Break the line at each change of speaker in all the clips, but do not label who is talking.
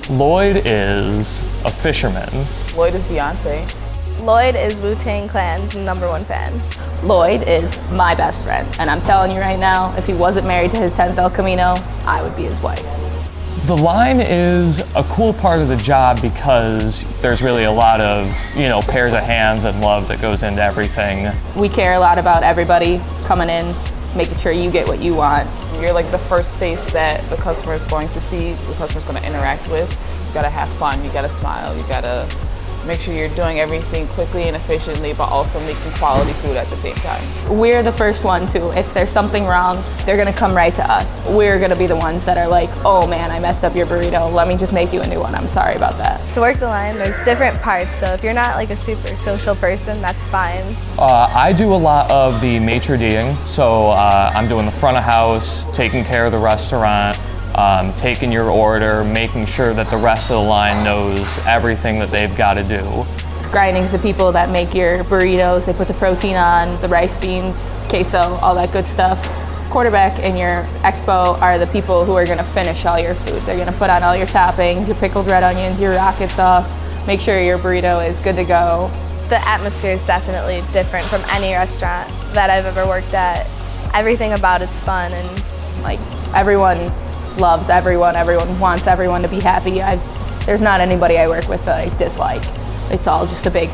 Lloyd is a fisherman.
Lloyd is Beyonce.
Lloyd is Wu-Tang Clan's #1 fan.
Lloyd is my best friend, and I'm telling you right now, if he wasn't married to his 10th El Camino, I would be his wife.
The line is a cool part of the job because there's really a lot of, pairs of hands and love that goes into everything.
We care a lot about everybody coming in, making sure you get what you want.
You're like the first face that the customer is going to see, the customer is going to interact with. You gotta have fun, you gotta smile, you gotta make sure you're doing everything quickly and efficiently, but also making quality food at the same time.
We're the first ones who, if there's something wrong, they're gonna come right to us. We're gonna be the ones that are like, oh man, I messed up your burrito. Let me just make you a new one. I'm sorry about that.
To work the line, there's different parts, so if you're not like a super social person, that's fine.
I do a lot of the maitre d'ing, so I'm doing the front of house, taking care of the restaurant, taking your order, making sure that the rest of the line knows everything that they've got to do.
Grinding's the people that make your burritos. They put the protein on, the rice beans, queso, all that good stuff. Quarterback and your expo are the people who are going to finish all your food. They're going to put on all your toppings, your pickled red onions, your rocket sauce, make sure your burrito is good to go.
The atmosphere is definitely different from any restaurant that I've ever worked at. Everything about it's fun, and
like everyone loves everyone wants everyone to be happy. There's not anybody I work with that I dislike. It's all just a big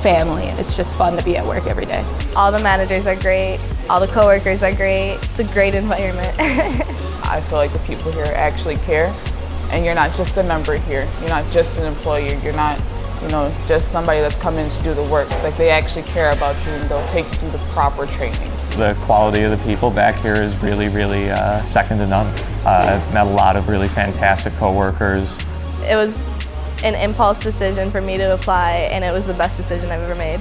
family, and it's just fun to be at work every day.
all the managers are great, all the coworkers are great. It's a great environment.
I feel like the people here actually care, and you're not just a number here. You're not just an employee. You're not, just somebody that's come in to do the work. Like, they actually care about you, and they'll take you through the proper training.
The quality of the people back here is really, really second to none. I've met a lot of really fantastic coworkers.
It was an impulse decision for me to apply, and it was the best decision I've ever made.